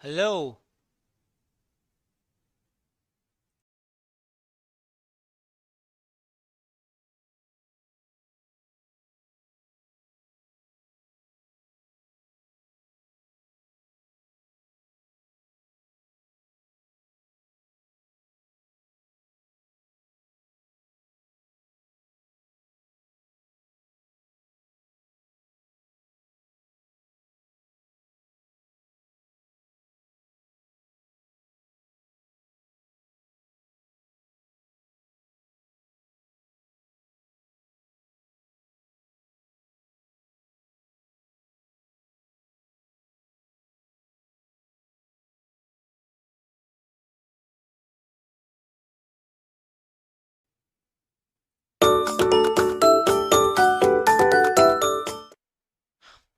Hello.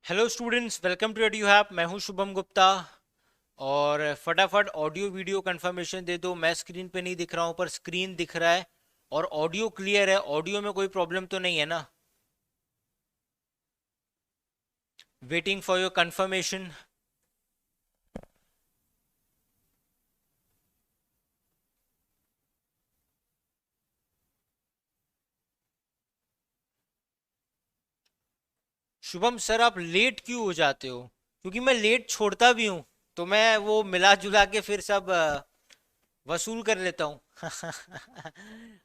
Hello students, welcome to Edu Hap. मैं हूं शुभम गुप्ता। और फटाफट ऑडियो वीडियो कंफर्मेशन दे दो। मैं स्क्रीन पे नहीं दिख रहा हूं पर स्क्रीन दिख रहा है और ऑडियो क्लियर है। ऑडियो में कोई प्रॉब्लम तो नहीं है ना? Waiting for your confirmation. Shubham sir, आप लेट क्यों हो जाते हो? क्योंकि मैं लेट छोड़ता भी हूँ, तो मैं वो मिला जुला के फिर सब वसूल कर लेता हूँ।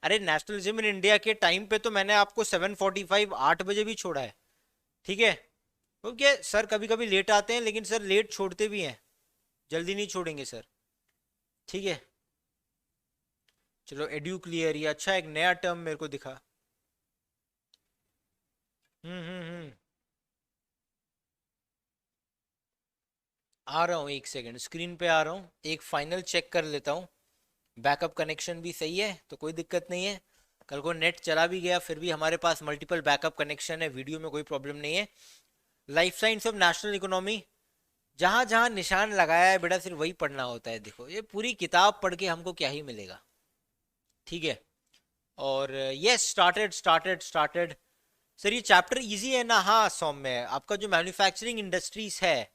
अरे, नेशनलिज्म इन इंडिया के टाइम पे तो मैंने आपको 7:45 8 बजे भी छोड़ा है। ठीक है। ओके सर, कभी कभी लेट आते हैं, लेकिन सर लेट छोड़ते भी हैं। जल्दी नहीं छोड़ेंगे सर। ठीक है। चलो, एड्यू क्लियर, ये अच्छा एक नया टर्म मेरे को दिखा। हम्म। आ रहा हूँ, एक सेकंड, स्क्रीन पे आ रहा हूँ। एक फाइनल चेक कर लेता हूँ। बैकअप कनेक्शन भी सही है तो कोई दिक्कत नहीं है। कल को नेट चला भी गया फिर भी हमारे पास मल्टीपल बैकअप कनेक्शन है, वीडियो में कोई प्रॉब्लम नहीं है। Life science of national economy, जहां जहां निशान लगाया है बेटा सिर्फ वही पढ़ना होता है। देखो, ये पूरी किताब पढ़ के हमको क्या ही मिलेगा। ठीक है। और यस, स्टार्टेड। सर, ये चैप्टर इजी है ना? हाँ सौम्य, आपका जो मैन्युफैक्चरिंग इंडस्ट्रीज है,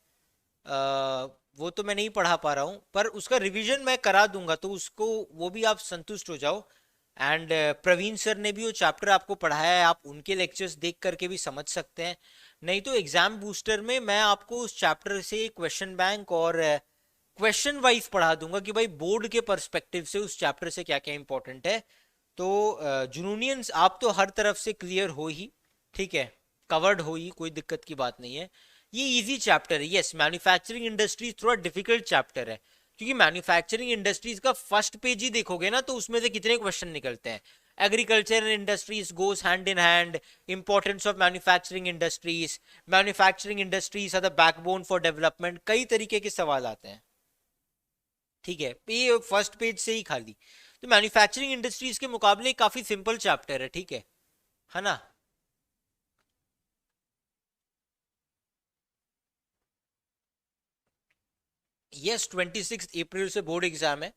वो तो मैं नहीं पढ़ा पा रहा हूँ, पर उसका रिवीजन मैं करा दूंगा, तो उसको वो भी आप संतुष्ट हो जाओ। एंड प्रवीण सर ने भी वो चैप्टर आपको पढ़ाया है, आप उनके लेक्चर्स देख करके भी समझ सकते हैं। नहीं तो एग्जाम बूस्टर में मैं आपको उस चैप्टर से क्वेश्चन बैंक और क्वेश्चन वाइज पढ़ा दूंगा कि भाई बोर्ड के पर्सपेक्टिव से उस चैप्टर से क्या क्या इंपॉर्टेंट है। तो जुनूनियंस आप तो हर तरफ से क्लियर हो ही, ठीक है, कवर्ड हो ही, कोई दिक्कत की बात नहीं है। ये इजी चैप्टर है। यस, मैन्युफैक्चरिंग इंडस्ट्रीज थोड़ा डिफिकल्ट चैप्टर है, क्योंकि मैन्युफैक्चरिंग इंडस्ट्रीज का फर्स्ट पेज ही देखोगे ना तो उसमें से कितने क्वेश्चन निकलते हैं। Agriculture industries goes hand in hand, importance of manufacturing industries are the backbone for development, कई तरीके के सवाल आते हैं। ठीक है, ये फर्स्ट पेज से ही खाली। तो मैन्युफैक्चरिंग इंडस्ट्रीज के मुकाबले काफी सिंपल चैप्टर है। ठीक है ना? यस, 26 अप्रैल से बोर्ड एग्जाम है।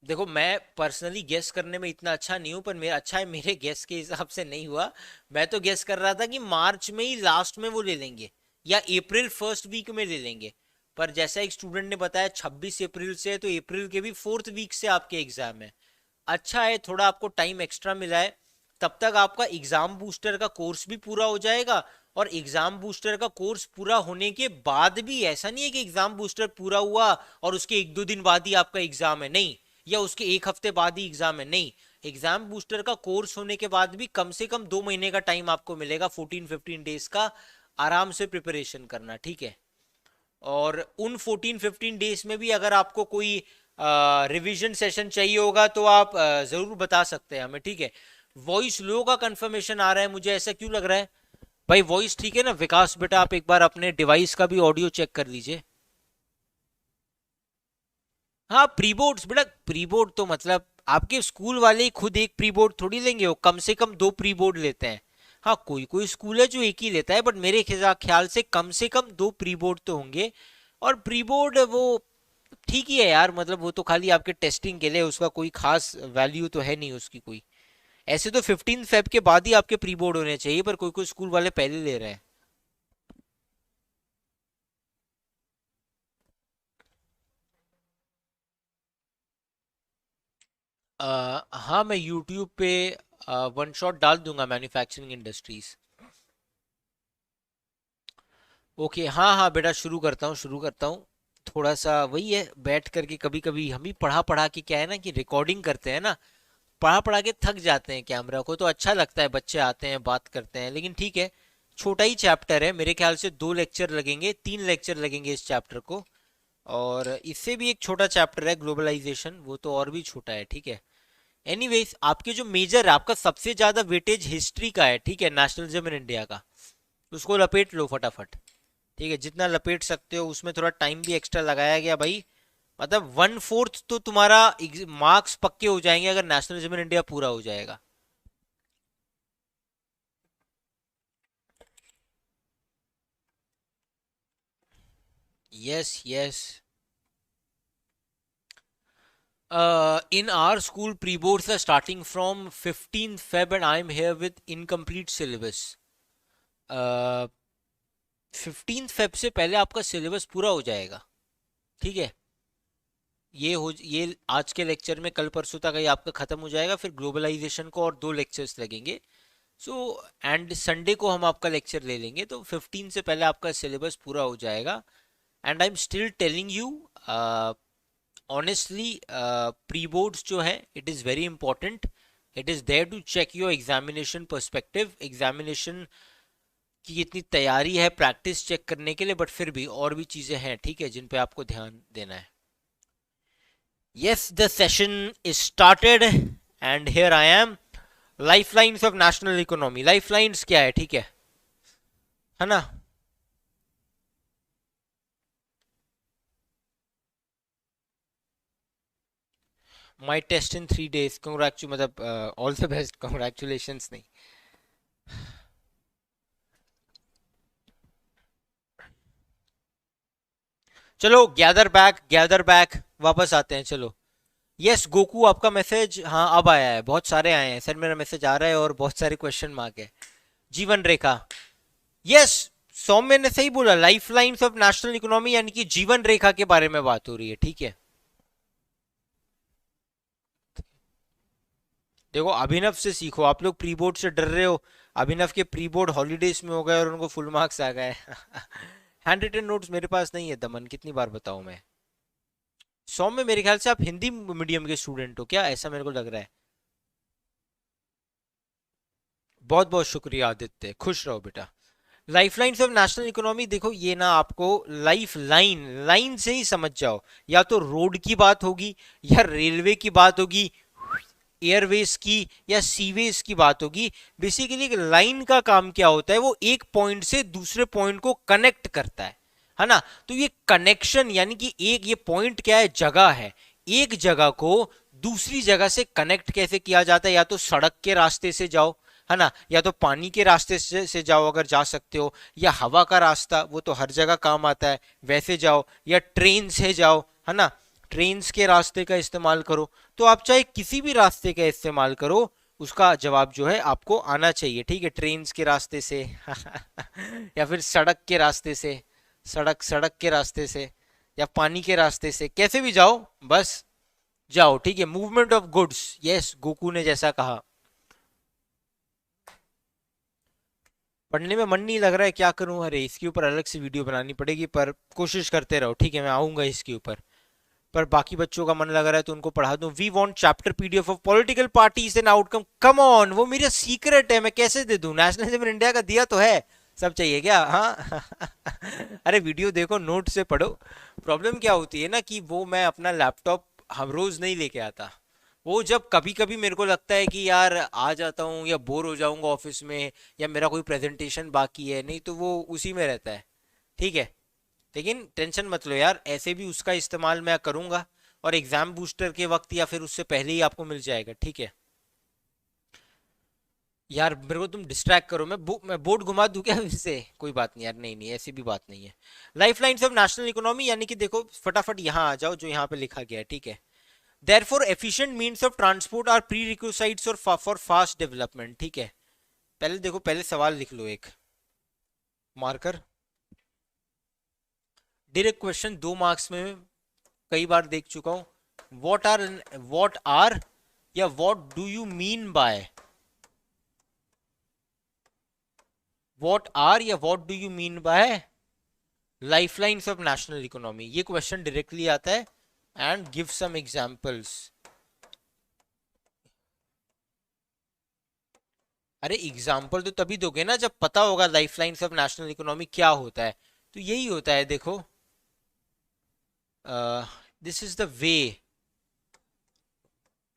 देखो, मैं पर्सनली गेस करने में इतना अच्छा नहीं हूं, पर मेरा अच्छा है, मेरे गेस के हिसाब से नहीं हुआ। मैं तो गेस कर रहा था कि मार्च में ही लास्ट में वो ले लेंगे, या अप्रैल फर्स्ट वीक में ले लेंगे। पर जैसा एक स्टूडेंट ने बताया 26 अप्रैल से है, तो अप्रैल के भी फोर्थ वीक से आपके एग्जाम है। अच्छा है, थोड़ा आपको टाइम एक्स्ट्रा मिला है। तब तक आपका एग्जाम बूस्टर का कोर्स भी पूरा हो जाएगा। और एग्जाम बूस्टर का कोर्स पूरा होने के बाद भी ऐसा नहीं है कि एग्जाम बूस्टर पूरा हुआ और उसके एक दो दिन बाद ही आपका एग्जाम है, नहीं, या उसके एक हफ्ते बाद ही एग्जाम है, नहीं। एग्जाम बूस्टर का कोर्स होने के बाद भी कम से कम 2 महीने का टाइम आपको मिलेगा, 14-15 डेज का आराम से प्रिपरेशन करना। ठीक है। और उन 14-15 डेज में भी अगर आपको कोई रिवीजन सेशन चाहिए होगा तो आप जरूर बता सकते हैं हमें। ठीक है। वॉइस लो का कंफर्मेशन आ रहा है मुझे, ऐसा क्यों लग रहा है? भाई वॉइस ठीक है ना? विकास बेटा, आप एक बार अपने डिवाइस का भी ऑडियो चेक कर लीजिए। हाँ, प्री बोर्ड्स बेटा, प्री बोर्ड तो मतलब आपके स्कूल वाले ही खुद एक प्री बोर्ड थोड़ी लेंगे, वो कम से कम 2 प्री बोर्ड लेते हैं। हाँ, कोई कोई स्कूल है जो एक ही लेता है, बट मेरे ख्याल से कम 2 प्री बोर्ड तो होंगे। और प्री बोर्ड वो ठीक ही है यार, मतलब वो तो खाली आपके टेस्टिंग के लिए, उसका कोई खास वैल्यू तो है नहीं उसकी कोई। ऐसे तो 15 फेब के बाद ही आपके प्री बोर्ड होने चाहिए, पर कोई कोई स्कूल वाले पहले ले रहे हैं। हाँ, मैं यूट्यूब पे वन शॉट डाल दूंगा मैन्युफैक्चरिंग इंडस्ट्रीज। ओके, हाँ हाँ बेटा, शुरू करता हूँ शुरू करता हूँ। थोड़ा सा वही है, बैठ करके कभी कभी हम भी पढ़ा पढ़ा के, क्या है ना कि रिकॉर्डिंग करते हैं ना, पढ़ा पढ़ा के थक जाते हैं कैमरा को, तो अच्छा लगता है, बच्चे आते हैं बात करते हैं, लेकिन ठीक है। छोटा ही चैप्टर है, मेरे ख्याल से 2 लेक्चर लगेंगे, 3 लेक्चर लगेंगे इस चैप्टर को। और इससे भी एक छोटा चैप्टर है ग्लोबलाइजेशन, वो तो और भी छोटा है, ठीक है। एनीवेज, आपके जो मेजर है, आपका सबसे ज्यादा वेटेज हिस्ट्री का है, ठीक है, नेशनलिज्म इन इंडिया का, उसको लपेट लो फटाफट। ठीक है, जितना लपेट सकते हो, उसमें थोड़ा टाइम भी एक्स्ट्रा लगाया गया भाई। मतलब 1/4 तो तुम्हारा मार्क्स पक्के हो जाएंगे अगर नेशनलिज्म इन इंडिया पूरा हो जाएगा। Yes yes. In our school, pre-boards are starting from 15th Feb and I'm here with incomplete syllabus. 15 Feb से पहले आपका सिलेबस पूरा हो जाएगा, ठीक है। ये आज के लेक्चर में, कल परसों तक ये आपका खत्म हो जाएगा, फिर ग्लोबलाइजेशन को और 2 लेक्चर्स लगेंगे। सो एंड संडे को हम आपका लेक्चर ले लेंगे, तो 15 से पहले आपका सिलेबस पूरा हो जाएगा। And I am still telling you, honestly, pre boards जो है, it is very important. It is there to check your examination perspective, examination की कितनी तैयारी है, प्रैक्टिस चेक करने के लिए, बट फिर भी और भी चीज़ें हैं, ठीक है, जिन पे आपको ध्यान देना है। Yes, the session is started and here I am. Lifelines of national economy. Lifelines क्या है, ठीक है ना। My test in 3 days. Congratulations, मतलब all the best. Congratulations नहीं। चलो, गैदर बैक, वापस आते हैं, चलो। यस गोकू, आपका मैसेज हाँ अब आया है, बहुत सारे आए हैं सर, मेरा मैसेज आ रहा है और बहुत सारे क्वेश्चन मार्क है। जीवन रेखा, यस, सौम्य ने सही बोला, life lines of national economy, यानी कि जीवन रेखा के बारे में बात हो रही है, ठीक है। देखो, अभिनव से सीखो, आप लोग प्री बोर्ड से डर रहे हो। अभिनव के प्री बोर्ड हॉलीडेज में हो गए और उनको फुल मार्क्स आ गए। हैंड रिटन नोट्स मेरे पास नहीं है दमन, कितनी बार बताऊं मैं। सौम्य, मेरे ख्याल से आप हिंदी मीडियम के स्टूडेंट हो क्या, ऐसा मेरे को लग रहा है। बहुत बहुत शुक्रिया आदित्य, खुश रहो बेटा। Life lines of national economy, देखो ये ना, आपको लाइफ लाइन, लाइन से ही समझ जाओ, या तो रोड की बात होगी, या रेलवे की बात होगी, एयरवेज की, या सीवेज की बात होगी। बेसिकली एक लाइन का काम क्या होता है, वो एक पॉइंट से दूसरे पॉइंट को कनेक्ट करता है ना। तो ये कनेक्शन, यानी कि एक ये पॉइंट क्या है, जगह है, एक जगह को दूसरी जगह से कनेक्ट कैसे किया जाता है, या तो सड़क के रास्ते से जाओ, है ना, या तो पानी के रास्ते से जाओ अगर जा सकते हो, या हवा का रास्ता, वो तो हर जगह काम आता है, वैसे जाओ, या ट्रेन से जाओ, है ना, ट्रेन्स के रास्ते का इस्तेमाल करो। तो आप चाहे किसी भी रास्ते का इस्तेमाल करो, उसका जवाब जो है आपको आना चाहिए, ठीक है। ट्रेन्स के रास्ते से या फिर सड़क के रास्ते से, सड़क के रास्ते से, या पानी के रास्ते से, कैसे भी जाओ, बस जाओ, ठीक है। Movement of goods, yes, Goku ने जैसा कहा। पढ़ने में मन नहीं लग रहा है, क्या करूं, अरे इसके ऊपर अलग से वीडियो बनानी पड़ेगी, पर कोशिश करते रहो, ठीक है, मैं आऊंगा इसके ऊपर। पर बाकी बच्चों का मन लग रहा है तो उनको पढ़ा दूं। We want chapter PDF of political parties and outcome, come on, वो मेरा सीक्रेट है, मैं कैसे दे दूं, नेशनलिज्म इन इंडिया का दिया तो है। सब चाहिए क्या, हाँ। अरे वीडियो देखो, नोट से पढ़ो। प्रॉब्लम क्या होती है ना, कि वो मैं अपना लैपटॉप हम रोज नहीं लेके आता। वो जब कभी कभी मेरे को लगता है कि यार आ जाता हूँ, या बोर हो जाऊंगा ऑफिस में, या मेरा कोई प्रेजेंटेशन बाकी है, नहीं तो वो उसी में रहता है, ठीक है। लेकिन टेंशन मत लो यार, ऐसे भी उसका इस्तेमाल मैं करूंगा, और एग्जाम बूस्टर के वक्त या फिर उससे पहले ही आपको मिल जाएगा, ठीक है। यार मेरे को तुम डिस्ट्रैक्ट करो, मैं बोर्ड घुमा दूं क्या फिर से, कोई बात नहीं यार, नहीं नहीं ऐसी भी बात नहीं है। Life lines of national economy, यानी कि देखो फटाफट यहाँ आ जाओ, जो यहाँ पे लिखा गया है, ठीक है। Therefore, efficient means of transport are prerequisites for fast development. ठीक है, पहले देखो, पहले सवाल लिख लो एक मार्कर। डायरेक्ट क्वेश्चन 2 मार्क्स में कई बार देख चुका हूं। वॉट आर या what do you mean by, what are या what do you mean by lifelines of national economy, ये क्वेश्चन डायरेक्टली आता है। And give some examples. अरे एग्जाम्पल तो तभी दोगे ना जब पता होगा लाइफलाइंस ऑफ नेशनल इकोनॉमी क्या होता है। तो यही होता है, देखो, दिस इज द वे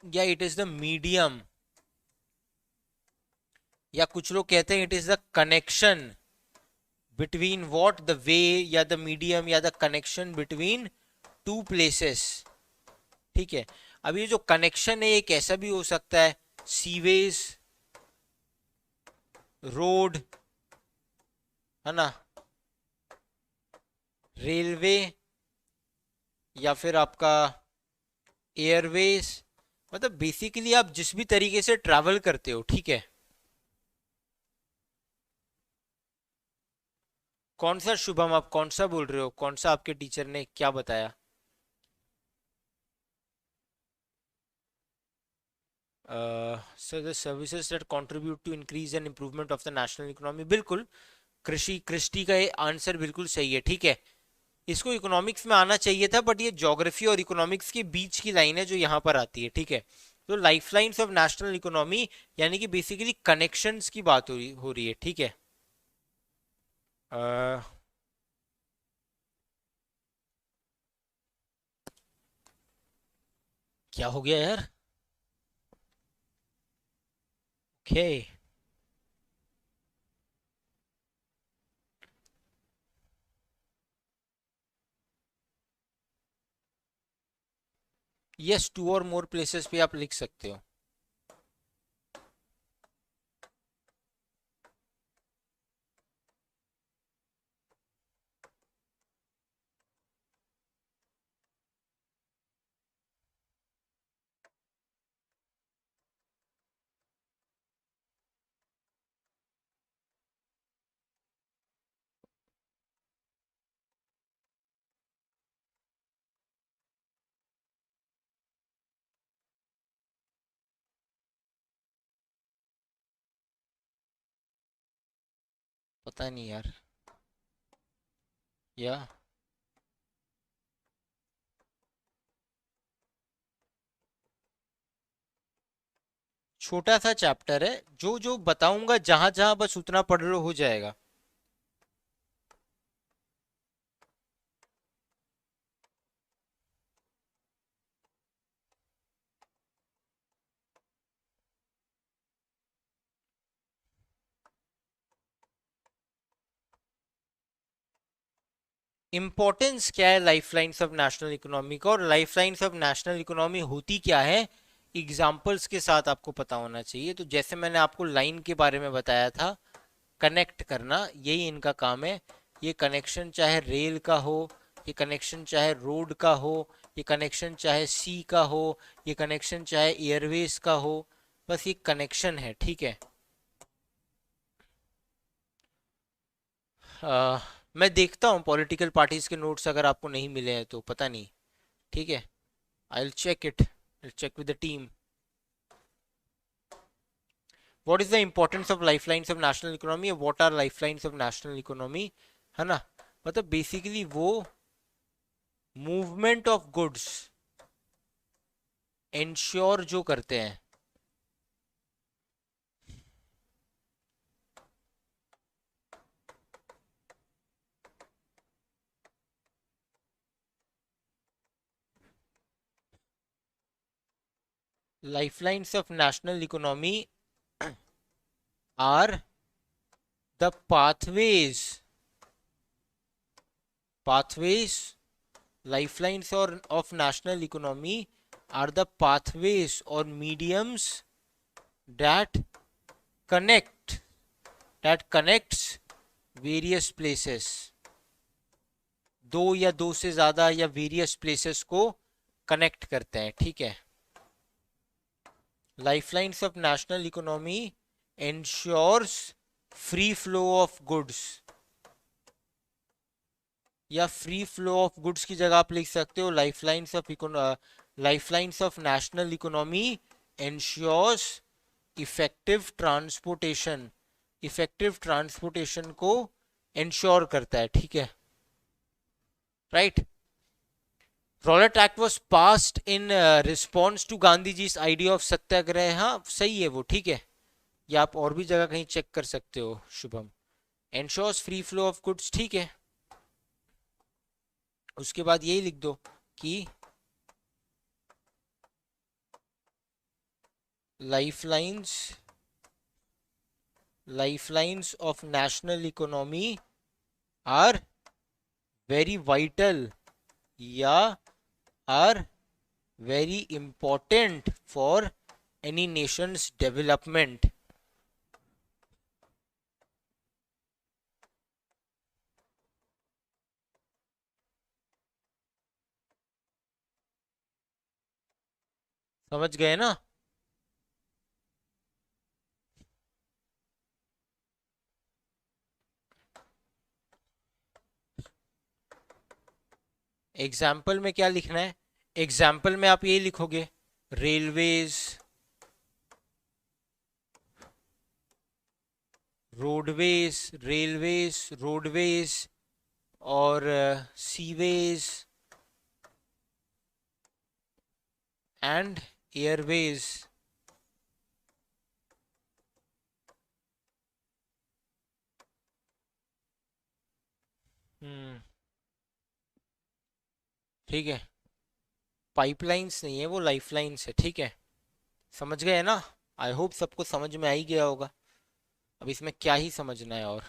या इट इज द मीडियम, या कुछ लोग कहते हैं it is the connection between what, the way या द मीडियम या the connection between two places. ठीक है, अब ये जो कनेक्शन है ये कैसा भी हो सकता है, सीवेज, रोड, है ना, रेलवे, या फिर आपका एयरवेज। मतलब बेसिकली आप जिस भी तरीके से ट्रैवल करते हो, ठीक है। कौन सा शुभम, आप कौन सा बोल रहे हो, कौन सा आपके टीचर ने क्या बताया? Sir the services that contribute to increase and improvement of the national economy. बिल्कुल, कृषि, कृषि का ये आंसर बिल्कुल सही है। ठीक है, इसको इकोनॉमिक्स में आना चाहिए था, बट ये ज्योग्राफी और इकोनॉमिक्स के बीच की लाइन है जो यहाँ पर आती है। ठीक है, तो लाइफलाइंस ऑफ नेशनल इकोनॉमी यानी कि बेसिकली कनेक्शंस की बात हो रही है। ठीक है, अह, क्या हो गया यार? ओके, यस, 2 और मोर प्लेसेस पे आप लिख सकते हो। पता नहीं यार, या छोटा सा चैप्टर है, जो जो बताऊंगा जहां जहां बस उतना पढ़ लो हो जाएगा। इंपॉर्टेंस क्या है लाइफलाइंस ऑफ नेशनल इकोनॉमी का, और लाइफलाइंस ऑफ नेशनल इकोनॉमी होती क्या है, एग्जाम्पल्स के साथ आपको पता होना चाहिए। तो जैसे मैंने आपको लाइन के बारे में बताया था, कनेक्ट करना, यही इनका काम है। ये कनेक्शन चाहे रेल का हो, ये कनेक्शन चाहे रोड का हो, ये कनेक्शन चाहे सी का हो, ये कनेक्शन चाहे एयरवेज का हो, बस ये कनेक्शन है। ठीक है, मैं देखता हूँ पॉलिटिकल पार्टीज के नोट्स, अगर आपको नहीं मिले हैं तो पता नहीं। ठीक है, I will check it, I check with the team. What is the importance of lifelines of national economy, what are lifelines of national economy, है ना। मतलब बेसिकली वो मूवमेंट ऑफ गुड्स इंश्योर जो करते हैं। Lifelines of national economy are the pathways, lifelines or of national economy are the pathways or mediums that connect that connects various places, दो या दो से ज्यादा या वेरियस प्लेसेस को कनेक्ट करते हैं। ठीक है, lifelines of national economy ensures free flow of goods, या फ्री फ्लो ऑफ गुड्स की जगह आप लिख सकते हो lifelines of national economy ensures effective transportation, effective transportation को इंश्योर करता है, ठीक है, right. Rowlatt Act was passed in response to Gandhi ji idea of satyagraha, हाँ सही है वो, ठीक है। या आप और भी जगह कहीं चेक कर सकते हो Shubham. Ensures free flow of goods, ठीक है। उसके बाद यही लिख दो कि lifelines of national economy are very vital या are very important for any nation's development. समझ गए ना? एग्जाम्पल में क्या लिखना है? एग्जाम्पल में आप ये लिखोगे रेलवेज, रोडवेज और सीवेज एंड एयरवेज। ठीक है, पाइपलाइंस नहीं है वो, लाइफलाइंस है, ठीक है। समझ गए ना? आई होप सबको समझ में आ ही गया होगा। अब इसमें क्या ही समझना है और।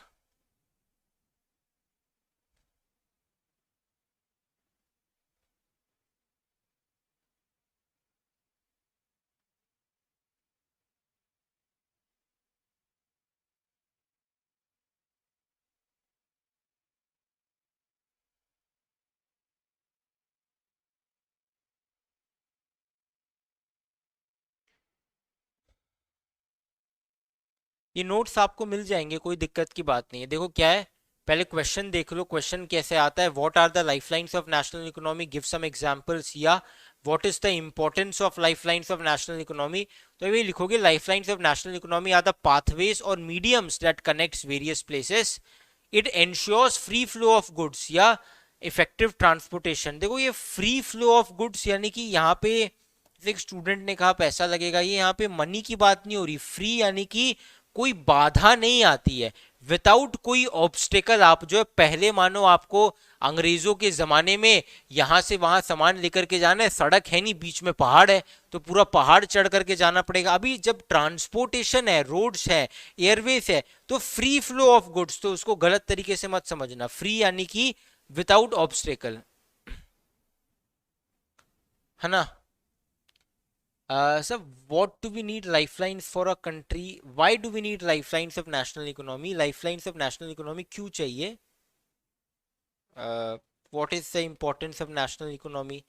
ये नोट्स आपको मिल जाएंगे, कोई दिक्कत की बात नहीं है। देखो क्या है, पहले क्वेश्चन देख लो, क्वेश्चन कैसे आता है। What are the lifelines of national economy, give some examples, या what is the importance of lifelines of national economy. तो ये लिखोगे lifelines of national economy are the pathways और mediums that connects various places, it ensures free flow of goods या effective transportation. देखो ये free flow of goods यानी कि यहाँ पे एक स्टूडेंट ने कहा पैसा लगेगा, ये यहाँ पे मनी की बात नहीं हो रही। फ्री यानी कि कोई बाधा नहीं आती है, विदाउट कोई ऑब्स्टेकल। आप जो है पहले मानो आपको अंग्रेजों के जमाने में यहां से वहां सामान लेकर के जाना है, सड़क है नहीं, बीच में पहाड़ है, तो पूरा पहाड़ चढ़ करके जाना पड़ेगा। अभी जब ट्रांसपोर्टेशन है, रोड्स है, एयरवेज है, तो फ्री फ्लो ऑफ गुड्स, तो उसको गलत तरीके से मत समझना। फ्री यानी कि विदाउट ऑब्स्टेकल, है ना? Sir, what do we need lifelines for a country? Why do we need lifelines of national economy? Lifelines of national economy क्यों चाहिए? What is the importance of national economy?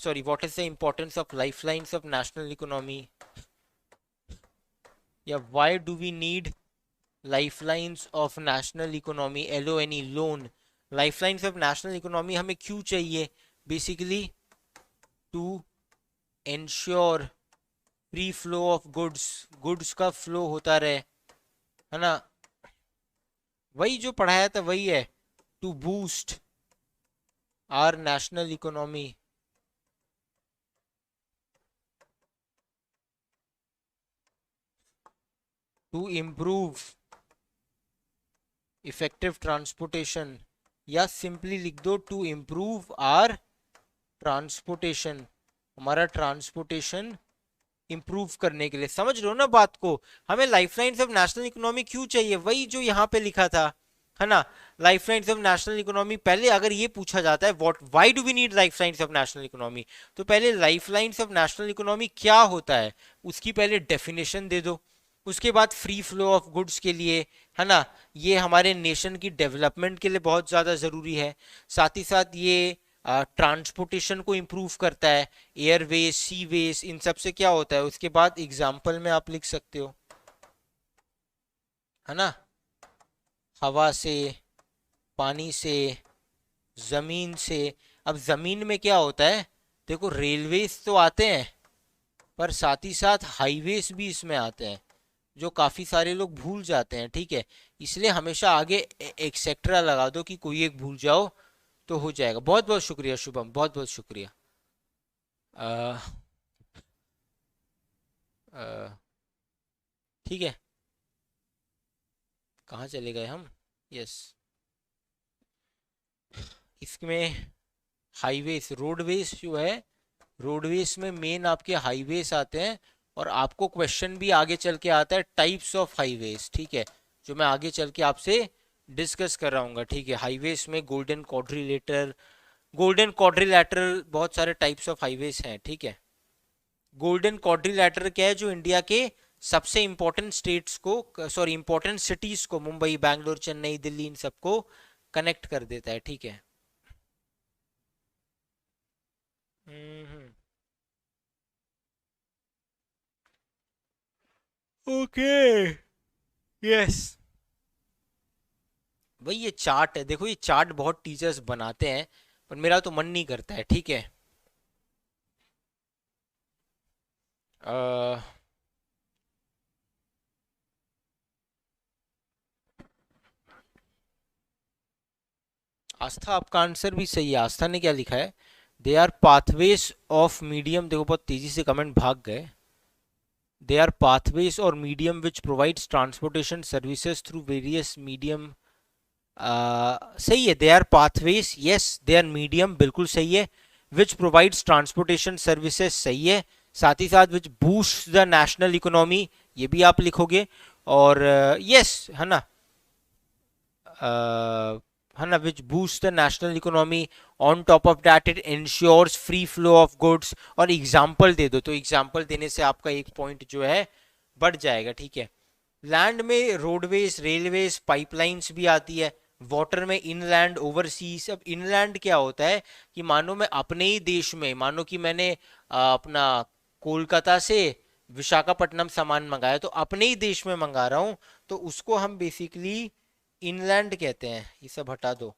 Sorry, what is the importance of lifelines of national economy? Yeah, why do we need lifelines of national economy? LONE, loan. Lifelines of national economy हमें क्यों चाहिए? Basically, to ensure free flow of goods, goods का flow होता रहे, है ना? वही जो पढ़ाया था वही है, to boost our national economy, to improve effective transportation, या सिंपली लिख दो टू इम्प्रूव आवर ट्रांसपोर्टेशन, हमारा ट्रांसपोर्टेशन इंप्रूव करने के लिए। समझ लो ना बात को? हमें लाइफलाइंस ऑफ नेशनल इकोनॉमी क्यों चाहिए, वही जो यहाँ पे लिखा था, है ना? लाइफलाइंस ऑफ नेशनल इकोनॉमी, पहले अगर ये पूछा जाता है what why do we need lifelines of national economy, तो पहले लाइफलाइंस ऑफ नेशनल इकोनॉमी क्या होता है उसकी पहले डेफिनेशन दे दो। उसके बाद फ्री फ्लो ऑफ गुड्स के लिए, है ना, ये हमारे नेशन की डेवलपमेंट के लिए बहुत ज़्यादा ज़रूरी है। साथ ही साथ ये ट्रांसपोर्टेशन को इम्प्रूव करता है, एयरवेज, सीवेज, इन सब से क्या होता है। उसके बाद एग्जाम्पल में आप लिख सकते हो, है ना, हवा से, पानी से, जमीन से। अब जमीन में क्या होता है, देखो रेलवेज तो आते हैं, पर साथ ही साथ हाईवेज भी इसमें आते हैं, जो काफी सारे लोग भूल जाते हैं, ठीक है। इसलिए हमेशा आगे एक्सेट्रा लगा दो कि कोई एक भूल जाओ तो हो जाएगा। बहुत बहुत शुक्रिया शुभम, बहुत बहुत शुक्रिया। अ, अ, ठीक है, कहाँ चले गए हम। यस, इसमें हाईवेज, रोडवेज जो है, रोडवेज में मेन आपके हाईवेज आते हैं। और आपको क्वेश्चन भी आगे चल के आता है टाइप्स ऑफ हाईवेज, ठीक है, जो मैं आगे चल के आपसे डिस्कस कर रहा हूँ, ठीक है। हाईवेज में गोल्डन क्वाड्रिलेटर, गोल्डन क्वाड्रिलेटरल, बहुत सारे टाइप्स ऑफ हाईवेज हैं, ठीक है। गोल्डन क्वाड्रिलेटरल क्या है, जो इंडिया के सबसे इंपॉर्टेंट स्टेट्स को, सॉरी इंपॉर्टेंट सिटीज को, मुंबई, बैंगलोर, चेन्नई, दिल्ली, इन सबको कनेक्ट कर देता है, ठीक है। हम्म, ओके, यस। भाई ये चार्ट है, देखो ये चार्ट बहुत टीचर्स बनाते हैं, पर मेरा तो मन नहीं करता है, ठीक है। अ, आस्था, आपका आंसर भी सही है। आस्था ने क्या लिखा है, they are pathways of medium, देखो बहुत तेजी से कमेंट भाग गए। दे आर पाथवेज और medium which provides transportation services through various medium. सही है, they are pathways, yes. They are medium, बिल्कुल सही है। विच प्रोवाइड्स ट्रांसपोर्टेशन सर्विसेज, सही है। साथ ही साथ विच बूस्ट द नेशनल इकोनॉमी, ये भी आप लिखोगे। और यस, है ना, है ना, which boost the national economy, on top of that it insures free flow of goods. और एग्जाम्पल दे दो, तो एग्जाम्पल देने से आपका एक पॉइंट जो है बढ़ जाएगा, ठीक है। लैंड में रोडवेज, रेलवेज, पाइपलाइंस भी आती है। वाटर में इनलैंड, ओवरसीज। अब इनलैंड क्या होता है कि मानो मैं अपने ही देश में, मानो कि मैंने अपना कोलकाता से विशाखापट्टनम सामान मंगाया, तो अपने ही देश में मंगा रहा हूं, तो उसको हम बेसिकली इनलैंड कहते हैं। ये सब हटा दो।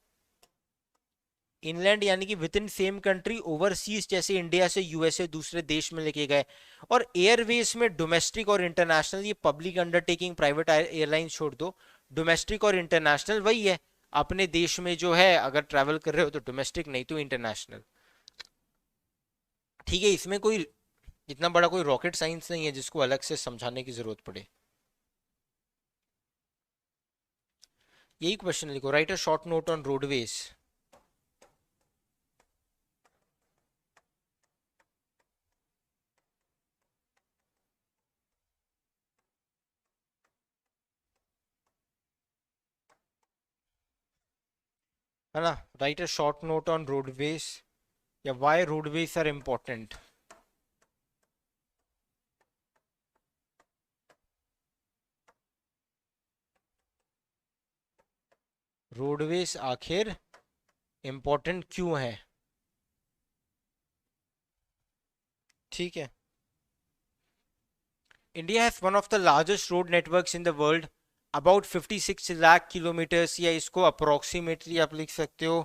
इनलैंड यानी कि with in same country, overseas जैसे इंडिया से यूएसए दूसरे देश में लेके गए। और एयरवेज में डोमेस्टिक और इंटरनेशनल, ये पब्लिक अंडरटेकिंग, प्राइवेट एयरलाइन छोड़ दो, डोमेस्टिक और इंटरनेशनल वही है। अपने देश में जो है अगर ट्रैवल कर रहे हो तो डोमेस्टिक, नहीं तो इंटरनेशनल, ठीक है। इसमें कोई इतना बड़ा कोई रॉकेट साइंस नहीं है जिसको अलग से समझाने की जरूरत पड़े। यही क्वेश्चन लिखो, write a short note on roadways. है ना, write a short note on roadways, या why roadways are important. Roadways आखिर इम्पोर्टेंट क्यों है, ठीक है। India has one of the largest road networks in the world, about 56 lakh kilometres, या इसको अप्रोक्सीमेटली आप लिख सकते हो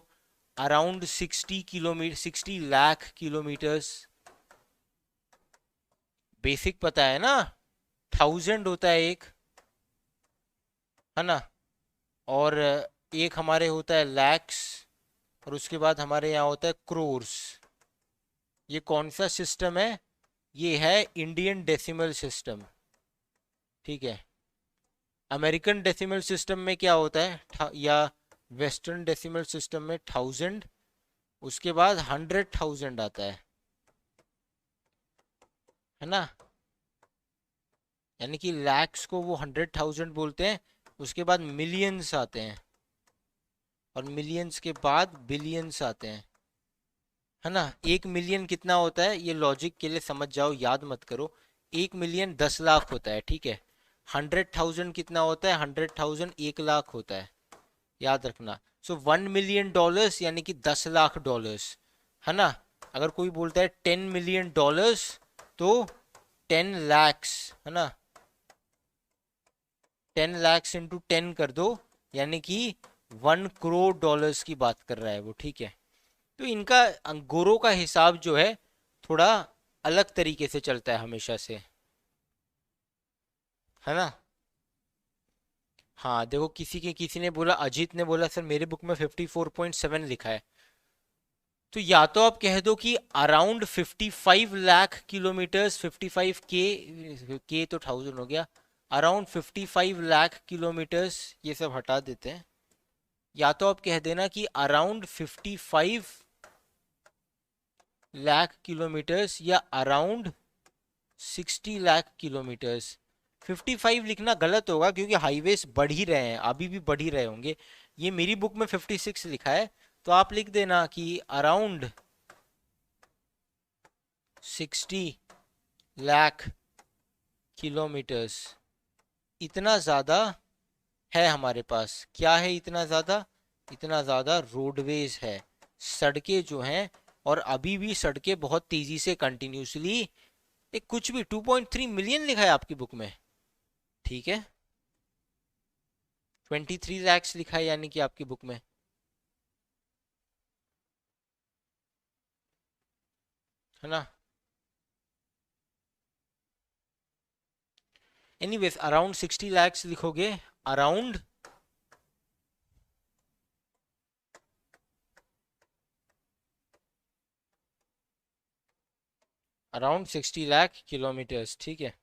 around 60 kilometre, 60 lakh kilometres. Basic पता है ना, 1000 होता है एक, है ना, और एक हमारे होता है लैक्स, और उसके बाद हमारे यहाँ होता है क्रोर्स। ये कौन सा सिस्टम है, ये है इंडियन डेसिमल सिस्टम, ठीक है। अमेरिकन डेसिमल सिस्टम में क्या होता है, या वेस्टर्न डेसिमल सिस्टम में 1000, उसके बाद 100,000 आता है ना, यानी कि लैक्स को वो 100,000 बोलते हैं। उसके बाद मिलियंस आते हैं, और मिलियंस के बाद बिलियंस आते हैं, है ना। 1 मिलियन कितना होता है, ये लॉजिक के लिए समझ जाओ, याद मत करो। 1 मिलियन 10 लाख होता है, ठीक है। 100,000 कितना होता है, 100,000 1 लाख होता है, याद रखना। सो $1 मिलियन यानी कि $10 लाख। है ना। अगर कोई बोलता है $10 million तो 10 lakhs, है ना, 10 lakhs इंटू 10 कर दो, यानी कि $1 crore की बात कर रहा है वो, ठीक है। तो इनका अंगूरों का हिसाब जो है थोड़ा अलग तरीके से चलता है हमेशा से, है ना। हाँ देखो, किसी ने बोला, अजीत ने बोला सर मेरे बुक में 54.7 लिखा है। तो या तो आप कह दो कि अराउंड 55 लाख किलोमीटर्स, 55 के तो 1000 हो गया, अराउंड 55 लाख किलोमीटर्स, ये सब हटा देते हैं। या तो आप कह देना कि अराउंड 55 लाख किलोमीटर्स या अराउंड 60 लाख किलोमीटर्स। 55 लिखना गलत होगा क्योंकि हाईवेज बढ़ ही रहे हैं, अभी भी बढ़ ही रहे होंगे। ये मेरी बुक में 56 लिखा है, तो आप लिख देना कि अराउंड 60 लाख किलोमीटर्स। इतना ज़्यादा है हमारे पास, क्या है इतना ज़्यादा, इतना ज़्यादा रोडवेज है, सड़कें जो हैं। और अभी भी सड़कें बहुत तेज़ी से कंटिन्यूसली, एक कुछ भी 2.3 मिलियन लिखा है आपकी बुक में, ठीक है। 23 lakhs लिखा है यानी कि आपकी बुक में, है ना। एनीवेज अराउंड 60 lakhs लिखोगे, अराउंड अराउंड 60 लाख किलोमीटर्स, ठीक है।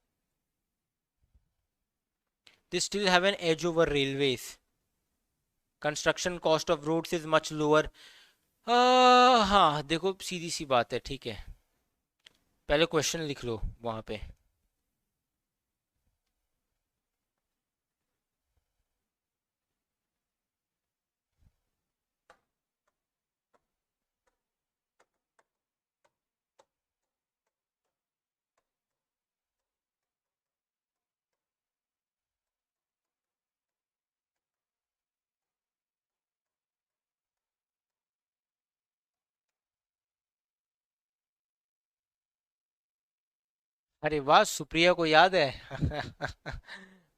They still have an edge over railways. Construction cost of roads is much lower. हाँ देखो, सीधी सी बात है, ठीक है। पहले क्वेश्चन लिख लो वहां पे। अरे वाह, सुप्रिया को याद है।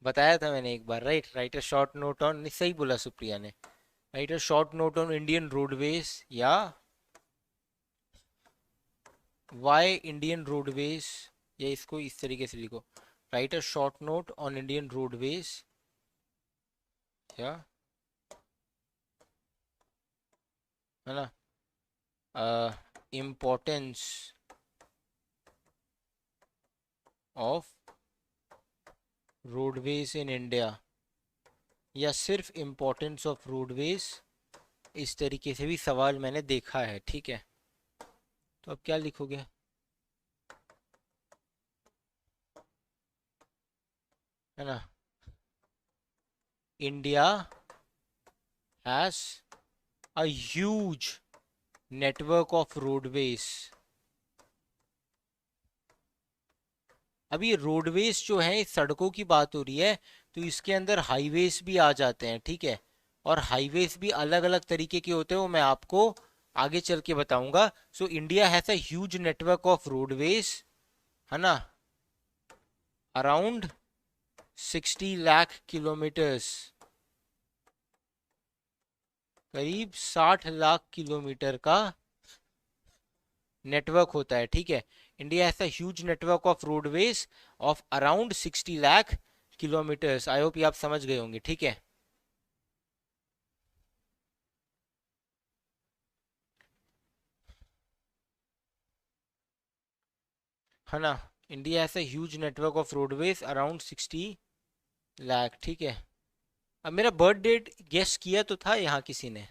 बताया था मैंने एक बार, right. Write a short note on, नहीं सही बोला सुप्रिया ने, write a short note on Indian roadways, या वाई इंडियन रोडवेज, या इसको इस तरीके से लिखो, write a short note on Indian roadways, या, है ना, importance of roadways in India, या सिर्फ इम्पोर्टेंस ऑफ रोडवेज, इस तरीके से भी सवाल मैंने देखा है, ठीक है। तो अब क्या लिखोगे, है ना, India has a huge network of roadways. अभी रोडवेज जो है, सड़कों की बात हो रही है, तो इसके अंदर हाईवेज भी आ जाते हैं, ठीक है। और हाईवेज भी अलग अलग तरीके के होते हैं, वो मैं आपको आगे चल के बताऊंगा। So India has a huge network of roadways, है ना, अराउंड 60 लाख किलोमीटर्स, करीब 60 लाख किलोमीटर का नेटवर्क होता है, ठीक है। India has a huge network of roadways of around 60 lakh kilometres. I hope ये आप समझ गए होंगे, ठीक है। है ना, India has a huge network of roadways around 60 lakh, ठीक है। अब मेरा बर्थ डेट गेस किया तो था यहाँ किसी ने,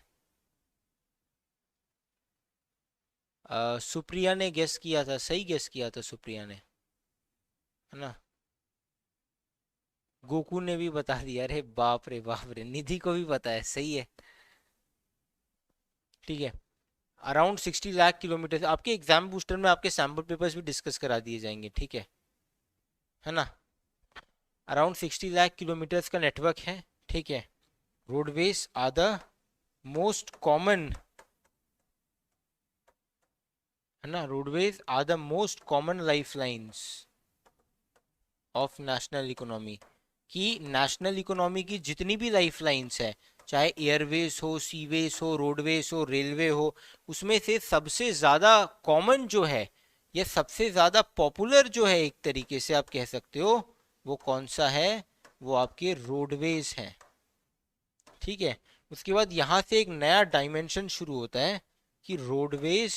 सुप्रिया ने गेस किया था, सही गेस किया था सुप्रिया ने, है ना। गोकू ने भी बता दिया, अरे बाप रे बाप रे, निधि को भी पता है, सही है, ठीक है। अराउंड 60 लाख किलोमीटर, आपके एग्जाम बूस्टर में आपके सैम्पल पेपर्स भी डिस्कस करा दिए जाएंगे, ठीक है ना। अराउंड 60 लाख किलोमीटर्स का नेटवर्क है, ठीक है। Roadways are the most common है ना, roadways are the most common lifelines of national economy, कि नेशनल इकोनॉमी की जितनी भी लाइफ लाइन्स है, चाहे एयरवेज हो, सीवेज हो, रोडवेज हो, रेलवे हो, उसमें से सबसे ज़्यादा कॉमन जो है या सबसे ज़्यादा पॉपुलर जो है, एक तरीके से आप कह सकते हो, वो कौन सा है, वो आपके रोडवेज हैं। ठीक है, उसके बाद यहाँ से एक नया डायमेंशन शुरू होता है कि roadways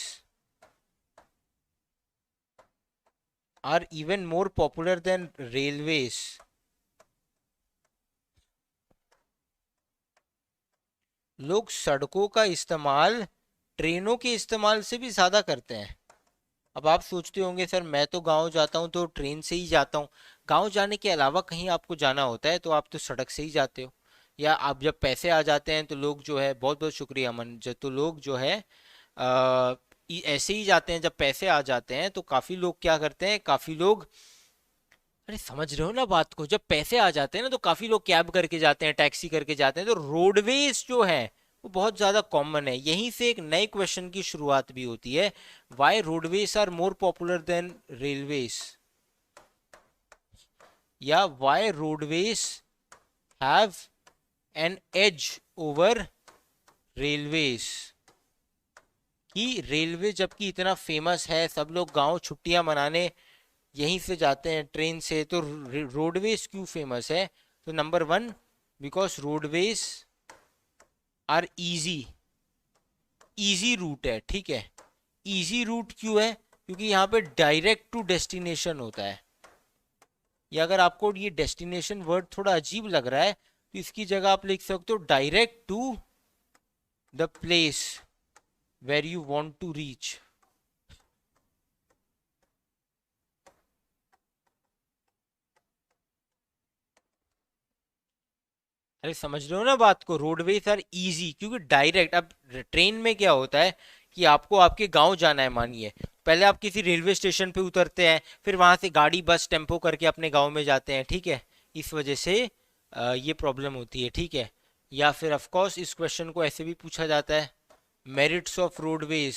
are even more popular than railways. लोग सड़कों का इस्तेमाल ट्रेनों के इस्तेमाल से भी ज़्यादा करते हैं। अब आप सोचते होंगे सर मैं तो गांव जाता हूं तो ट्रेन से ही जाता हूं, गांव जाने के अलावा कहीं आपको जाना होता है तो आप तो सड़क से ही जाते हो। या आप जब पैसे आ जाते हैं तो लोग जो है, बहुत बहुत शुक्रिया अमन, जो तो लोग जो है ऐसे ही जाते हैं। जब पैसे आ जाते हैं तो काफ़ी लोग क्या करते हैं, काफ़ी लोग, अरे समझ रहे हो ना बात को, जब पैसे आ जाते हैं ना तो काफी लोग कैब करके जाते हैं, टैक्सी करके जाते हैं, तो रोडवेज जो है वो बहुत ज्यादा कॉमन है। यहीं से एक नए क्वेश्चन की शुरुआत भी होती है, why roadways are more popular than railways, या why roadways have an edge over railways. कि रेलवे जबकि इतना फेमस है, सब लोग गांव छुट्टियां मनाने यहीं से जाते हैं ट्रेन से, तो रोडवेज क्यों फेमस है? तो number one, because roadways are easy, easy route है। ठीक है, इजी रूट क्यों है? क्योंकि यहाँ पे डायरेक्ट टू डेस्टिनेशन होता है। या अगर आपको ये डेस्टिनेशन वर्ड थोड़ा अजीब लग रहा है तो इसकी जगह आप लिख सकते हो direct to the place where you want to reach. अरे समझ रहे हो ना बात को, रोडवेज आर इजी क्योंकि डायरेक्ट। अब ट्रेन में क्या होता है कि आपको आपके गांव जाना है, मानिए, पहले आप किसी रेलवे स्टेशन पे उतरते हैं, फिर वहां से गाड़ी बस टेम्पो करके अपने गांव में जाते हैं। ठीक है, इस वजह से ये प्रॉब्लम होती है। ठीक है, या फिर ऑफ कोर्स इस क्वेश्चन को ऐसे भी पूछा जाता है, मेरिट्स ऑफ रोडवेज।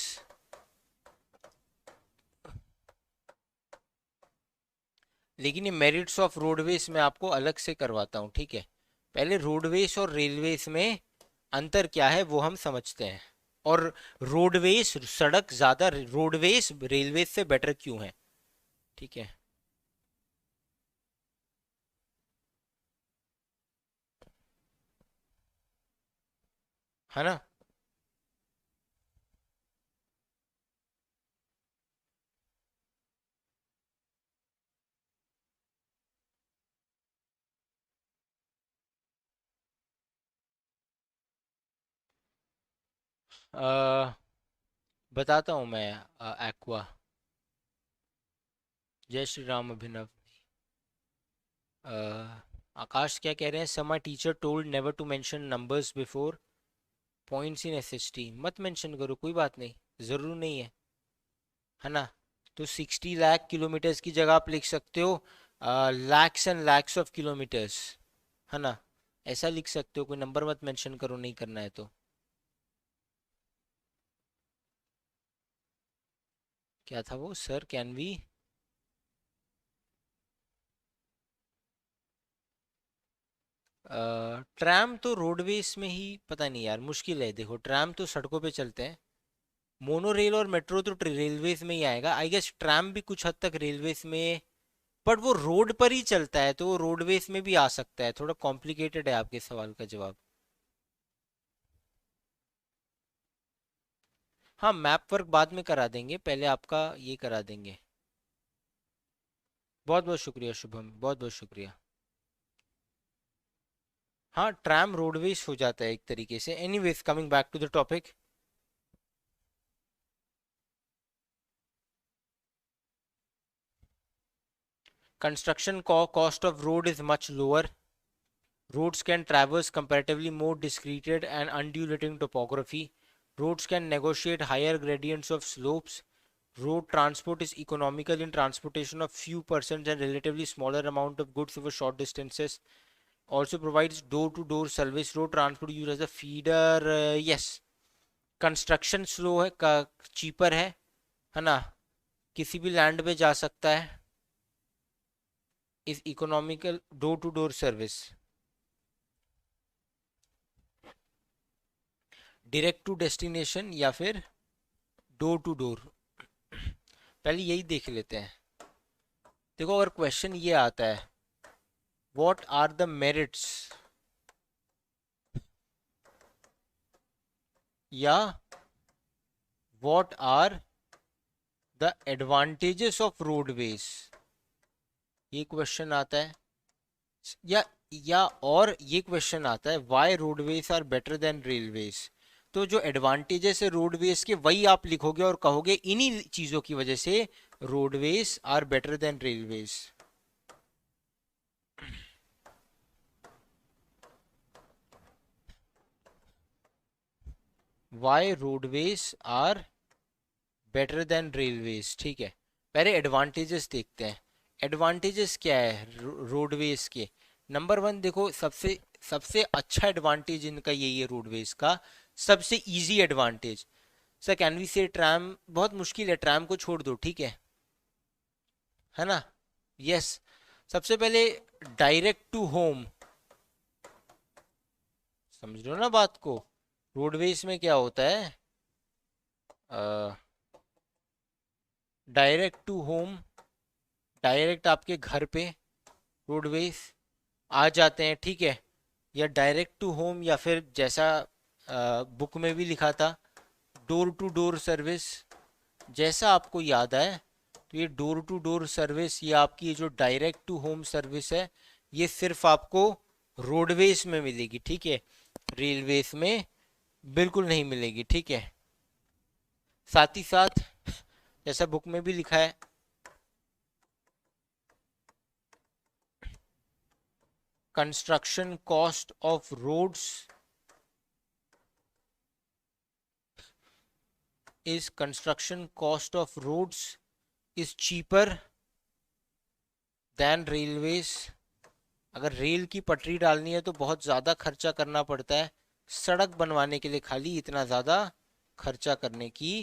लेकिन ये मेरिट्स ऑफ रोडवेज मैं आपको अलग से करवाता हूँ। ठीक है, पहले रोडवेज और रेलवेज में अंतर क्या है वो हम समझते हैं, और रोडवेज सड़क ज्यादा, रोडवेज रेलवेज से बेटर क्यों है। ठीक है ना। अ, बताता हूँ मैं। एक्वा, जय श्री राम अभिनव। अ, आकाश क्या कह रहे हैं, some teacher told never to mention numbers before points in SST. मत मेंशन करो, कोई बात नहीं, जरूर नहीं है ना। तो 60 लाख किलोमीटर्स की जगह आप लिख सकते हो lakhs and lakhs of kilometres, है ना। ऐसा लिख सकते हो, कोई नंबर मत मेंशन करो, नहीं करना है तो। क्या था वो, सर कैन वी, ट्रैम तो रोडवेज में ही, पता नहीं यार, मुश्किल है। देखो ट्रैम तो सड़कों पे चलते हैं, मोनो रेल और मेट्रो तो रेलवेज में ही आएगा आई गेस। ट्रैम भी कुछ हद तक रेलवेज में, बट वो रोड पर ही चलता है तो वो रोडवेज में भी आ सकता है। थोड़ा कॉम्प्लिकेटेड है आपके सवाल का जवाब। हाँ, मैप वर्क बाद में करा देंगे, पहले आपका ये करा देंगे। बहुत बहुत शुक्रिया शुभम, बहुत बहुत शुक्रिया। हाँ, ट्रैम रोडवेज हो जाता है एक तरीके से। Anyways, coming back to the topic. Construction cost of road is much lower, roads can traverse comparatively more discreted and undulating topography, roads can negotiate higher gradients of slopes, road transport is economical in transportation of few persons and relatively smaller amount of goods over short distances, also provides door to door service, road transport used as a feeder, yes, construction slow है, cheaper है है ना, किसी भी land पे जा सकता है, is economical door to door service. Direct to destination या फिर डोर टू डोर, पहले यही देख लेते हैं। देखो अगर क्वेश्चन ये आता है व्हाट आर द मेरिट्स या what are the advantages of roadways, ये क्वेश्चन आता है, या और ये क्वेश्चन आता है why roadways are better than railways. तो जो एडवांटेजेस है रोडवेज के वही आप लिखोगे और कहोगे इन्हीं चीजों की वजह से roadways are better than railways. Why roadways are better than railways, ठीक है। पहले एडवांटेजेस देखते हैं। एडवांटेजेस क्या है रोडवेज के। नंबर वन देखो, सबसे सबसे अच्छा एडवांटेज इनका यही है रोडवेज का, सबसे easy advantage. Sir can we say tram, बहुत मुश्किल है, ट्रैम को छोड़ दो, ठीक है ना। यस, सबसे पहले डायरेक्ट टू होम, समझ लो ना बात को। रोडवेज में क्या होता है, डायरेक्ट टू होम, डायरेक्ट आपके घर पे रोडवेज आ जाते हैं, ठीक है। या डायरेक्ट टू होम, या फिर जैसा बुक में भी लिखा था डोर टू डोर सर्विस, जैसा आपको याद आए। तो ये डोर टू डोर सर्विस, ये आपकी जो डायरेक्ट टू होम सर्विस है, ये सिर्फ आपको रोडवेज में मिलेगी, ठीक है, रेलवेज में बिल्कुल नहीं मिलेगी, ठीक है। साथ ही साथ जैसा बुक में भी लिखा है, construction cost of roads is construction cost of roads is cheaper than railways। अगर रेल की पटरी डालनी है तो बहुत ज़्यादा खर्चा करना पड़ता है, सड़क बनवाने के लिए खाली इतना ज़्यादा खर्चा करने की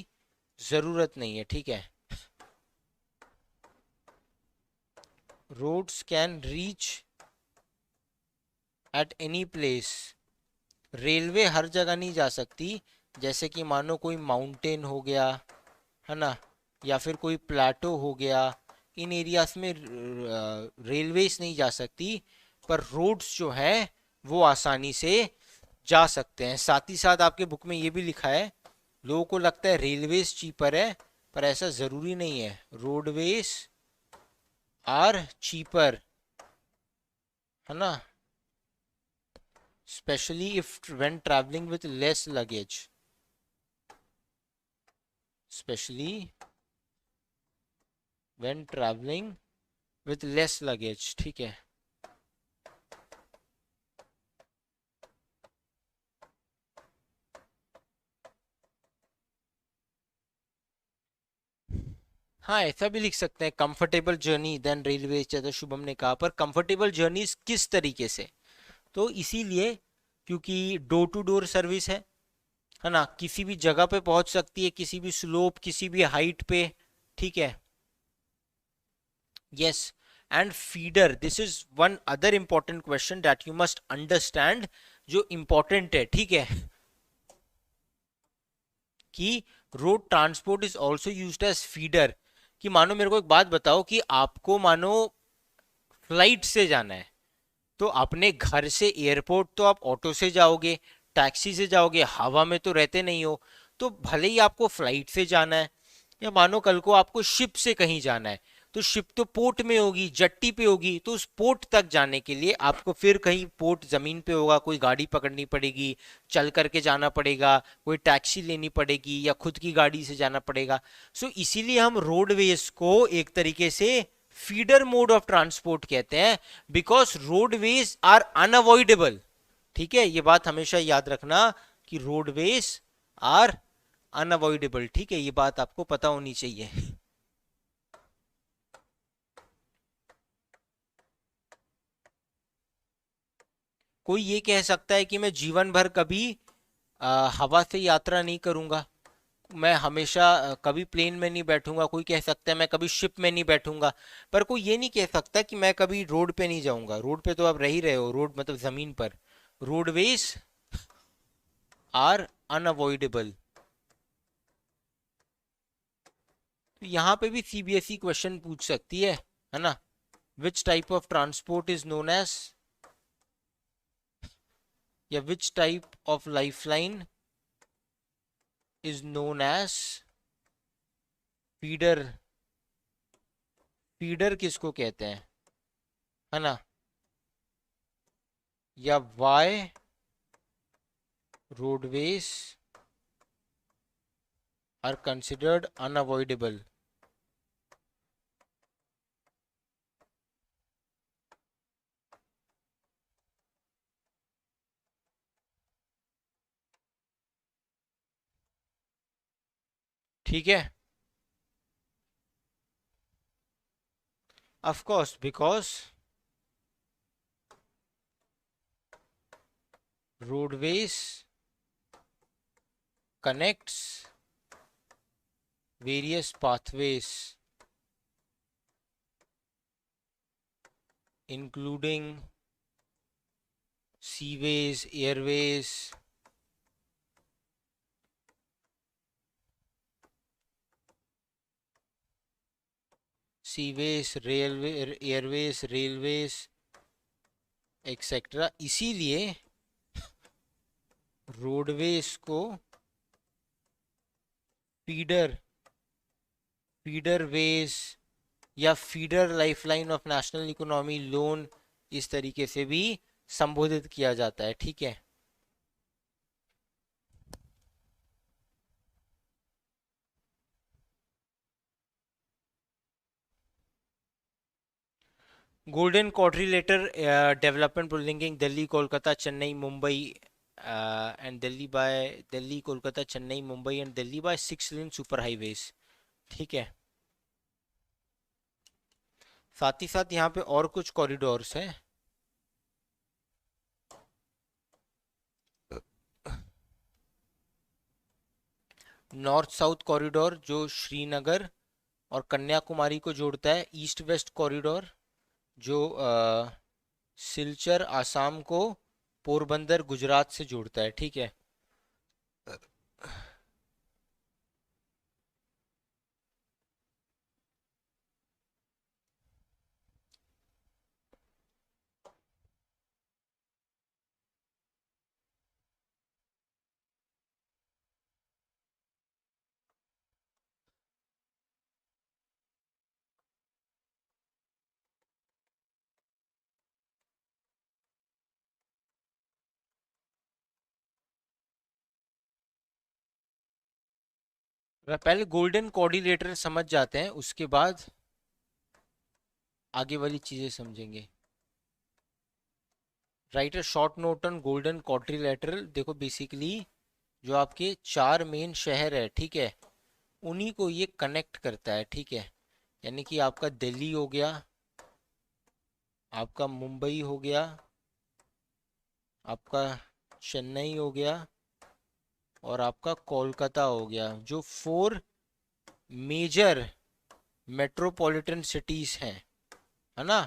ज़रूरत नहीं है, ठीक है। Roads can reach at any place, railway हर जगह नहीं जा सकती। जैसे कि मानो कोई माउंटेन हो गया, है ना, या फिर कोई प्लाटो हो गया, इन एरियाज में रेलवेज नहीं जा सकती, पर रोड्स जो है वो आसानी से जा सकते हैं। साथ ही साथ आपके बुक में ये भी लिखा है, लोगों को लगता है रेलवेज चीपर है, पर ऐसा ज़रूरी नहीं है, रोडवेज आर चीपर, है ना, specially if when travelling with less luggage, especially when traveling with less luggage, ठीक है। हाँ, ऐसा भी लिख सकते हैं, कंफर्टेबल जर्नी देन रेलवे, जैसा शुभम ने कहा, पर कंफर्टेबल जर्नी किस तरीके से, तो इसीलिए क्योंकि डोर टू डोर सर्विस है ना, किसी भी जगह पे पहुंच सकती है, किसी भी स्लोप, किसी भी हाइट पे, ठीक है। Yes, and feeder, this is one other important question that you must understand, जो इंपॉर्टेंट है, ठीक है, कि road transport is also used as feeder. कि मानो मेरे को एक बात बताओ कि आपको मानो फ्लाइट से जाना है, तो अपने घर से एयरपोर्ट तो आप ऑटो से जाओगे, टैक्सी से जाओगे, हवा में तो रहते नहीं हो। तो भले ही आपको फ्लाइट से जाना है, या मानो कल को आपको शिप से कहीं जाना है, तो शिप तो पोर्ट में होगी, जट्टी पे होगी, तो उस पोर्ट तक जाने के लिए आपको फिर कहीं पोर्ट जमीन पे होगा, कोई गाड़ी पकड़नी पड़ेगी, चल करके जाना पड़ेगा, कोई टैक्सी लेनी पड़ेगी, या खुद की गाड़ी से जाना पड़ेगा। सो इसीलिए हम रोडवेज को एक तरीके से फीडर मोड ऑफ ट्रांसपोर्ट कहते हैं, बिकॉज रोडवेज आर अनअवॉइडेबल, ठीक है। ये बात हमेशा याद रखना कि रोडवेज आर अनअवॉइडेबल, ठीक है, ये बात आपको पता होनी चाहिए। कोई ये कह सकता है कि मैं जीवन भर कभी हवा से यात्रा नहीं करूंगा, मैं हमेशा कभी प्लेन में नहीं बैठूंगा, कोई कह सकता है मैं कभी शिप में नहीं बैठूंगा, पर कोई ये नहीं कह सकता कि मैं कभी रोड पे नहीं जाऊंगा। रोड पे तो आप रह ही रहे हो, रोड मतलब जमीन पर। Roadways are unavoidable. तो यहाँ पे भी सीबीएसई क्वेश्चन पूछ सकती है ना। Which type of transport is known as, या which type of lifeline is known as feeder. Feeder किसको कहते हैं, है ना। या why roadways are considered unavoidable. ठीक है। Of course, because roadways connects various pathways including seaways, airways, airways, railways, etcetera. इसीलिए रोडवेज को फीडर फीडर वेज या feeder lifeline of national economy लोन इस तरीके से भी संबोधित किया जाता है। ठीक है। गोल्डन क्वाड्रिलेटर डेवलपमेंट प्रोलिंकिंग Delhi Kolkata Chennai Mumbai and Delhi Kolkata Chennai Mumbai and Delhi by 6 lane super highways. ठीक है। साथ ही साथ यहाँ पे और कुछ कॉरिडोर्स हैं। नॉर्थ साउथ कॉरिडोर जो श्रीनगर और कन्याकुमारी को जोड़ता है। ईस्ट वेस्ट कॉरिडोर जो सिलचर आसाम को पोरबंदर गुजरात से जोड़ता है। ठीक है। पहले गोल्डन कोऑर्डिनेटर समझ जाते हैं, उसके बाद आगे वाली चीजें समझेंगे। Right a short note on golden quadrilateral. देखो बेसिकली जो आपके चार मेन शहर है, ठीक है, उन्हीं को ये कनेक्ट करता है। ठीक है। यानी कि आपका दिल्ली हो गया, आपका मुंबई हो गया, आपका चेन्नई हो गया और आपका कोलकाता हो गया, जो 4 मेजर मेट्रोपॉलिटन सिटीज हैं, है ना।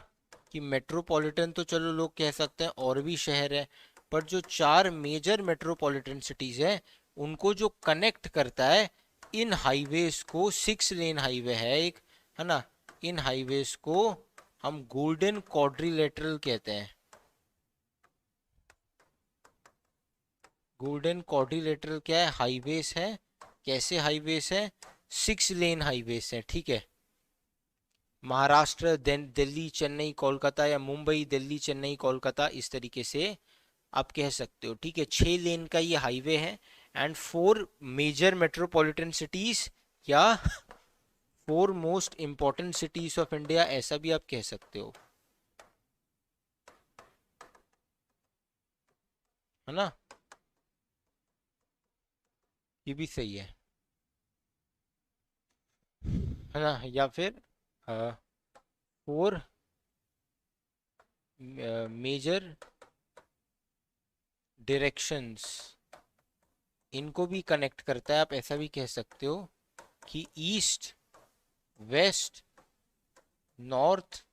कि मेट्रोपॉलिटन तो चलो लोग कह सकते हैं और भी शहर है, पर जो 4 मेजर मेट्रोपॉलिटन सिटीज है उनको जो कनेक्ट करता है, इन हाईवेज को, 6 लेन हाईवे है एक, है ना, इन हाईवेज को हम गोल्डन क्वाड्रिलेटरल कहते हैं। गोल्डन क्वाड्रिलेटरल क्या है, हाईवेज है। कैसे हाईवेज है, 6 लेन हाईवेज है। ठीक है। महाराष्ट्र दिल्ली चेन्नई कोलकाता, या मुंबई दिल्ली चेन्नई कोलकाता, इस तरीके से आप कह सकते हो। ठीक है। 6 लेन का ये हाईवे है एंड 4 मेजर मेट्रोपॉलिटन सिटीज, या 4 most important cities of India, ऐसा भी आप कह सकते हो, है ना। ये भी सही है ना। या फिर 4 मेजर डायरेक्शंस इनको भी कनेक्ट करता है। आप ऐसा भी कह सकते हो कि east, west, north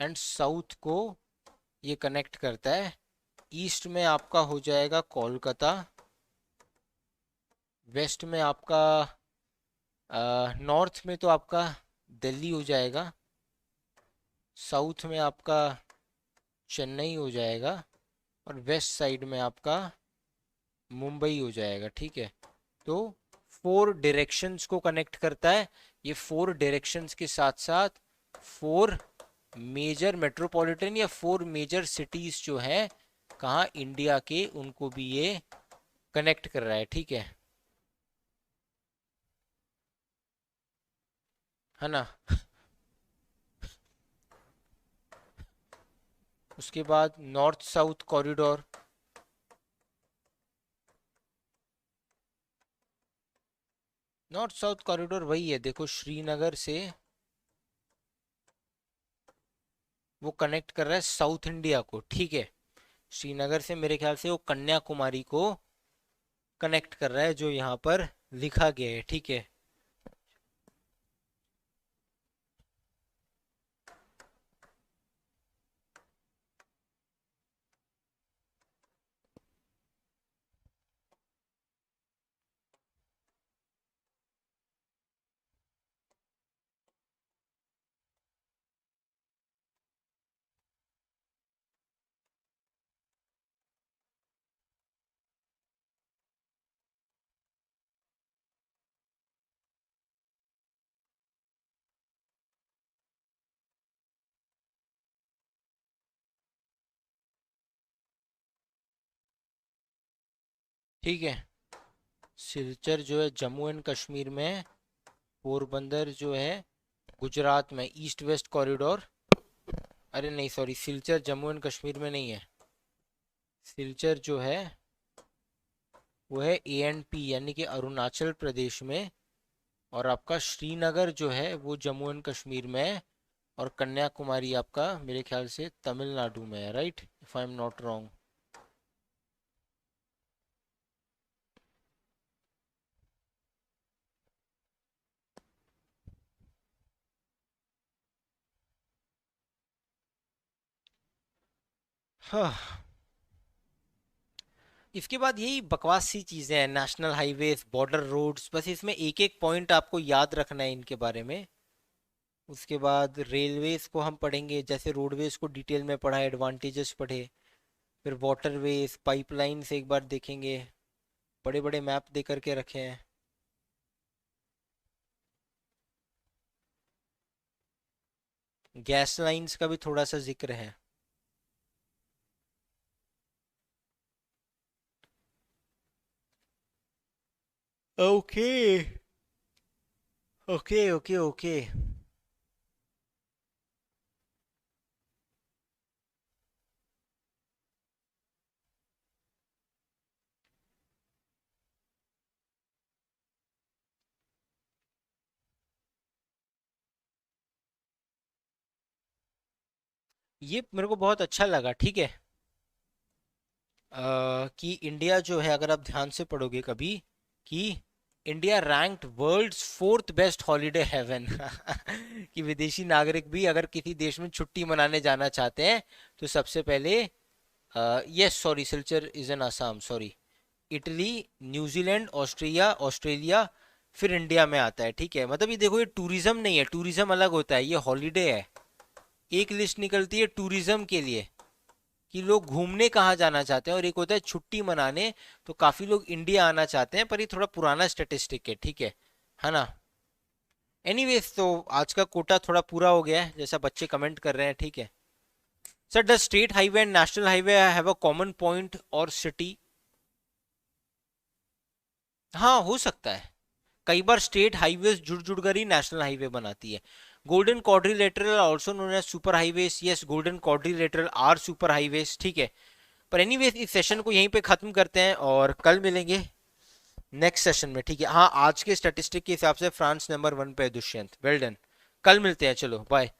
and south को ये कनेक्ट करता है। ईस्ट में आपका हो जाएगा कोलकाता, वेस्ट में आपका नॉर्थ में तो आपका दिल्ली हो जाएगा, साउथ में आपका चेन्नई हो जाएगा, और वेस्ट साइड में आपका मुंबई हो जाएगा। ठीक है, तो 4 डायरेक्शंस को कनेक्ट करता है। ये 4 डायरेक्शंस के साथ साथ 4 मेजर मेट्रोपॉलिटन या 4 मेजर सिटीज जो है कहाँ इंडिया के, उनको भी ये कनेक्ट कर रहा है। ठीक है ना। उसके बाद north south corridor, north south corridor वही है, देखो श्रीनगर से वो कनेक्ट कर रहा है साउथ इंडिया को। ठीक है, श्रीनगर से मेरे ख्याल से वो कन्याकुमारी को कनेक्ट कर रहा है, जो यहाँ पर लिखा गया है। ठीक है, ठीक है। सिलचर जो है जम्मू एंड कश्मीर में है, पोरबंदर जो है गुजरात में, ईस्ट वेस्ट कॉरिडोर। अरे नहीं सॉरी, सिलचर जम्मू एंड कश्मीर में नहीं है। सिलचर जो है वो है ANP यानी कि अरुणाचल प्रदेश में, और आपका श्रीनगर जो है वो जम्मू एंड कश्मीर में है, और कन्याकुमारी आपका मेरे ख्याल से तमिलनाडु में है, right, if I am not wrong. हाँ, इसके बाद यही बकवास सी चीज़ें हैं, नेशनल हाईवेज, बॉर्डर रोड्स, बस इसमें एक एक पॉइंट आपको याद रखना है इनके बारे में। उसके बाद रेलवेज को हम पढ़ेंगे, जैसे रोडवेज को डिटेल में पढ़ा, एडवांटेजेस पढ़े। फिर वाटरवेज, पाइपलाइंस एक बार देखेंगे, बड़े बड़े मैप दे करके रखे हैं। गैस लाइंस का भी थोड़ा सा जिक्र है। Okay okay okay okay. ये मेरे को बहुत अच्छा लगा। ठीक है, कि इंडिया जो है, अगर आप ध्यान से पढ़ोगे कभी, कि India ranked world's 4th best holiday haven कि विदेशी नागरिक भी अगर किसी देश में छुट्टी मनाने जाना चाहते हैं तो सबसे पहले, yes sorry, Silchar is an Assam, sorry, Italy, New Zealand, Australia, Australia, फिर इंडिया में आता है। ठीक है, मतलब ये देखो, ये टूरिज्म नहीं है, टूरिज्म अलग होता है, ये हॉलीडे है। एक लिस्ट निकलती है टूरिज्म के लिए कि लोग घूमने कहाँ जाना चाहते हैं, और एक होता है छुट्टी मनाने। तो काफी लोग इंडिया आना चाहते हैं, पर ये थोड़ा पुराना स्टेटिस्टिक है ना। एनीवेज, तो आज का कोटा थोड़ा पूरा हो गया है, जैसा बच्चे कमेंट कर रहे हैं। ठीक है sir, the state highway and national highway have a common point और सिटी? हाँ, हो सकता है, कई बार स्टेट हाईवेज जुड़ जुड़ कर ही नेशनल हाईवे बनाती है। Golden quadrilateral also known as super highways, yes, golden quadrilateral are super highways. ठीक है, पर एनीवेज इस सेशन को यहीं पे खत्म करते हैं, और कल मिलेंगे नेक्स्ट सेशन में। ठीक है, हाँ, आज के स्टैटिस्टिक के हिसाब से फ्रांस नंबर 1 पे है, दुष्यंत, वेल डन। कल मिलते हैं, चलो बाय।